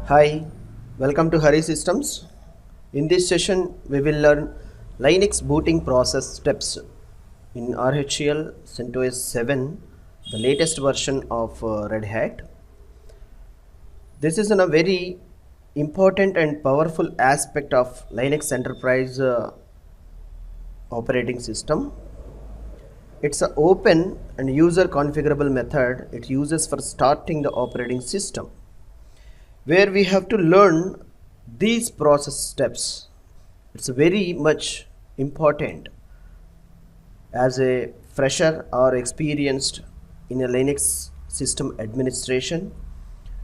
Hi, welcome to Hari Systems. In this session, we will learn Linux booting process steps in RHEL CentOS 7, the latest version of Red Hat. This is a very important and powerful aspect of Linux Enterprise operating system. It's an open and user configurable method it uses for starting the operating system, where we have to learn these process steps. It's very much important as a fresher or experienced in a Linux system administration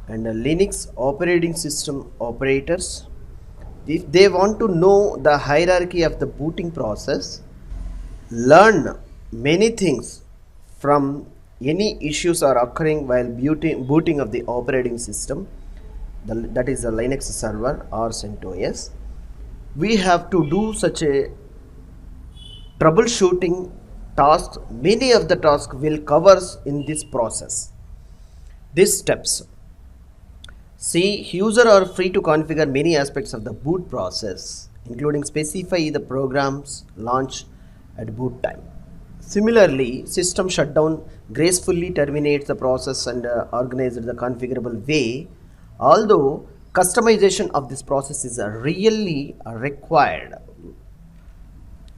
and a Linux operating system operators. If they want to know the hierarchy of the booting process, learn many things from any issues are occurring while booting of the operating system, that is a Linux server or CentOS, we have to do such a troubleshooting task. Many of the tasks will covers in this process. These steps. See, user are free to configure many aspects of the boot process, including specify the programs launched at boot time. Similarly, system shutdown gracefully terminates the process and organized in the configurable way, although customization of this process is really required.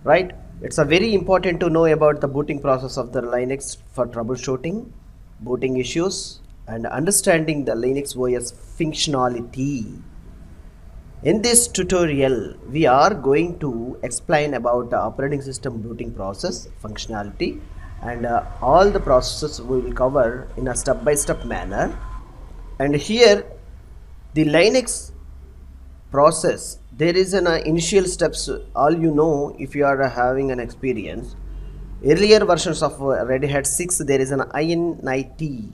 Right? It's a very important to know about the booting process of the Linux for troubleshooting, booting issues, and understanding the Linux OS functionality. In this tutorial, we are going to explain about the operating system booting process, functionality, and all the processes we will cover in a step-by-step manner. And here, the Linux process, there is an initial steps. All you know, if you are having an experience, earlier versions of Red Hat 6, there is an init.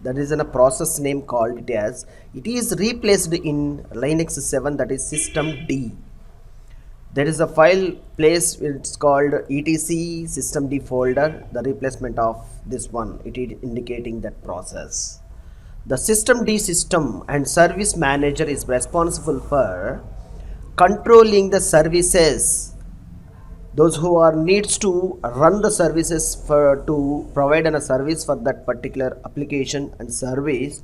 That is in a process name called it as. It is replaced in Linux 7, that is systemd. There is a file place, it's called etc systemd folder, the replacement of this one, it is indicating that process. The systemd system and service manager is responsible for controlling the services. Those who are needs to run the services to provide a service for that particular application and service,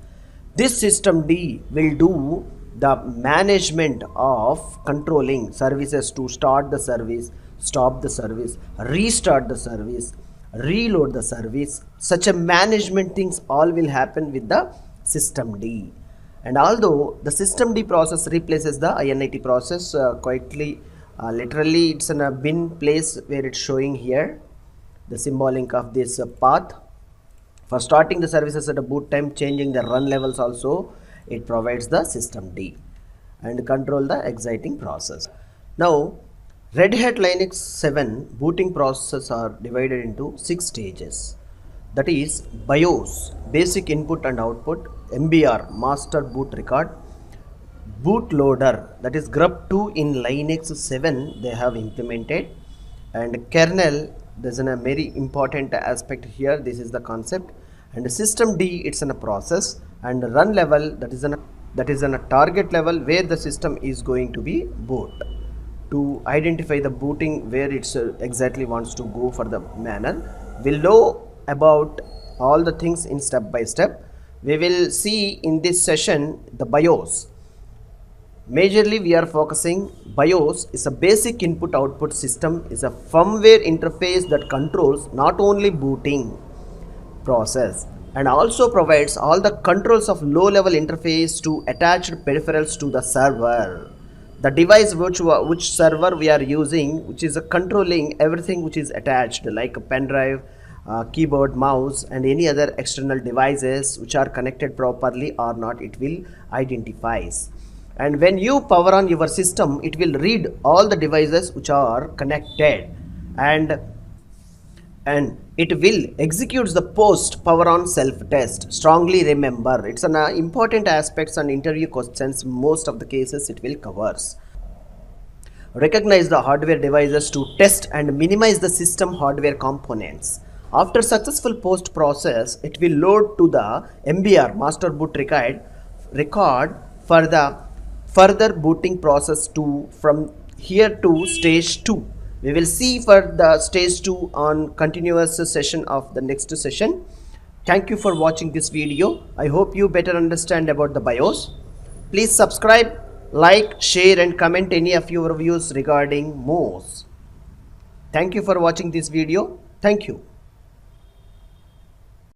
this systemd will do the management of controlling services to start the service, stop the service, restart the service, reload the service. Such a management things all will happen with the systemd. And although the systemd process replaces the init process literally it's in a bin place where it's showing here the symbolic of this path. For starting the services at a boot time, changing the run levels also, it provides the systemd and control the exiting process. Now, Red Hat Linux 7 booting processes are divided into 6 stages. That is BIOS, basic input and output, MBR, master boot record, bootloader, that is grub2 in Linux 7 they have implemented, and kernel, there's a very important aspect here, this is the concept, and systemd, it's in a process, and run level, that is in a target level where the system is going to be boot, to identify the booting where it's exactly wants to go for the manner. We'll know about all the things in step by step. We will see in this session the BIOS. Majorly we are focusing, BIOS is a basic input output system, is a firmware interface that controls not only booting process and also provides all the controls of low level interface to attached peripherals to the server. The device which server we are using, which is controlling everything which is attached, like a pen drive, keyboard, mouse, and any other external devices which are connected properly or not, it will identifies. And when you power on your system, it will read all the devices which are connected, and it will execute the post power on self test. Strongly remember, it's an important aspects and interview questions, most of the cases it will covers. Recognize the hardware devices to test and minimize the system hardware components. After successful post process, it will load to the MBR, master boot record for the further booting process to from here to stage 2. We will see for the stage 2 on continuous session of the next session. Thank you for watching this video. I hope you better understand about the BIOS. Please subscribe, like, share and comment any of your views regarding MOS. Thank you for watching this video. Thank you.